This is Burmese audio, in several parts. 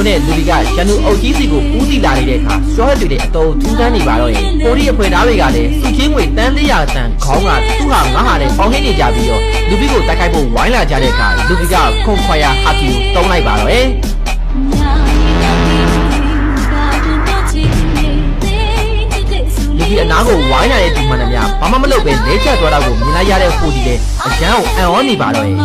နဲ့လူတွေကရန်သူအုပ်ကြီးစီကိုဦးတည်လာနေတဲ့အခါရှော့တွေတဲ့အတော်ထူးဆန်းနေပါတော့ရင်ပိုရီအဖွဲ့သားတွေကလည်းစုချင်းငွေတန်း400တန်ခေါင်းကသူ့ဟာငါဟာတဲ့ပေါင်းဟင်းနေကြပြီးတော့လူပြီးကိုတိုက်ခိုက်ဖို့ဝိုင်းလာကြတဲ့အခါလူပြီးကခွန်ခွာရဟာကီကိုတုံးလိုက်ပါတော့ရဲ့ဒီအနာကိုဝိုင်းလာတဲ့ဒီမှန်များဘာမှမလုပ်ပဲလဲချက်သွားတော့ကိုမြင်လိုက်ရတဲ့ဟိုဒီလေအရန်ကိုအံ့ဩနေပါတော့ရဲ့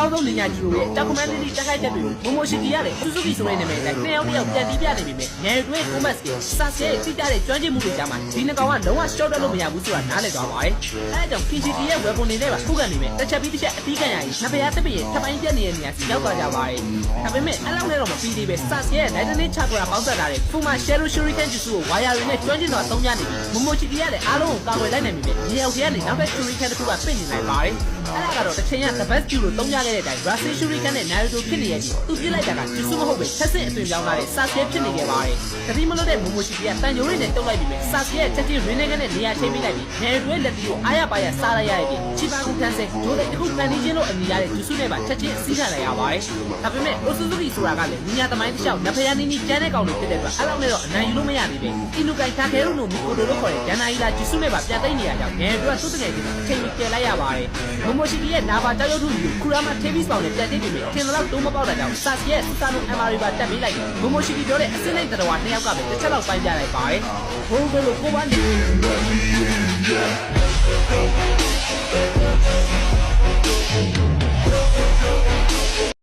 အကောင်းဆုံးနေညာကြီးကိုတောက်ကွန်မန်တီတက်ခိုက်တဲ့တွေကိုမိုမိုရှိတီရတယ်စုစုကီဆိုတဲ့နာမည်နဲ့နှစ်ယောက်ပြန်တီးပြနေပြီမဲ့ငယ်တွေကွန်မတ်စ်ကိုစဆဲတိကျတဲ့ကျွမ်းကျင်မှုတွေကြားမှာဒီနှစ်ကောင်ကလုံးဝ short တက်လို့မရဘူးဆိုတာနားလည်သွားပါတယ်အဲဒါကြောင့် KCT ရဲ့ weapon တွေနဲ့ပါခုခံနေမယ်တစ်ချက်ပြီးတစ်ချက်အတီးခံရရင်နှစ်ဖက်တစ်ဖက်ရဲ့ထပ်ပိုင်းပြတ်နေတဲ့နေရာစီရောက်သွားကြပါတယ်ဒါပေမဲ့အဲ့လောက်နဲ့တော့မပြီးသေးပဲစဆဲရဲ့ lightning chakra ပေါင်းဆက်ထားတဲ့ဖူမာ shadow shuriken ဂျူစုကိုဝါယာတွေနဲ့ကျွမ်းကျင်စွာသုံးကြနေပြီမိုမိုရှိတီရတယ်အားလုံးကိုကာကွယ်လိုက်နိုင်ပြီမဲ့မြေအောင်ကနေနောက်ထပ် shuriken တစ်ခုကပြင့်နေနိုင်ပါတယ်အဲ့ဒါကတော့တစ်ချိန်က the best skill လို့သုံးကြခဲ့တဲ့အတိုင်း Rasen Shuriken နဲ့ Naruto ဖြစ်နေရဲ့ဒီသူပြစ်လိုက်တာကဂျူစုမဟုတ်ပဲဆက်စစ်အသွင်ပြောင်းလာတဲ့ Sasuke ဖြစ်နေခဲ့ပါတယ်။တတိမလို့တဲ့ Momoshiki ကတန်ကြိုးတွေနဲ့တုံးလိုက်ပြီးပဲ Sasuke ရဲ့ချက်ချင်း Rinnegan နဲ့နေရာချိန်ပေးလိုက်ပြီး Naruto ရဲ့လက်တီကိုအားရပါရစားလိုက်ရရဲ့ပြီးချီပါကူထန်ဆဲဂျိုးတဲ့အခုကန်ဒီချင်းလို့အမည်ရတဲ့ဂျူစုနဲ့ပါချက်ချင်းစီးခံလိုက်ရပါတယ်။ဒါပေမဲ့ Otsutsuki ဆိုတာကလည်းညသမိုင်းတစ်လျှောက်နဖယာနီနီကျန်းတဲ့ကောင်တွေဖြစ်တဲ့အတွက်အဲ့လောက်နဲ့တော့အနိုင်ယူလို့မရသေးပဲ။ Inukai Takeru no Mikoto လို့ခေါ်တဲ့ဒန်နာအီလာဂျူစုနဲ့ပါပြန်သိမ်းနေရကြောင်း Naruto ကသူ့တကယ်ချင်းအချိန်ကြီးကယ်လိုက်ရပါတယ်။ Momoshiki ရဲ့နာဘာကြောက်ရွံ့မှုကို Kurama Tevis ပေါင်းနဲ့ပြန်သိမ်းပြီးထင်တော့တုံးမပေါက်တာကြောင့် Sasuke ရဲ့စတာနို MRI ပါတက်ပြီးလိုက်တယ်။ Momoshiki ပြောတဲ့အစစ်လိုက်တတော်နှစ်ယောက်ကပဲတစ်ချက်လောက်ပိုင်းပြလိုက်ပါတယ်။ဘုံဘလို့ကိုပါနေ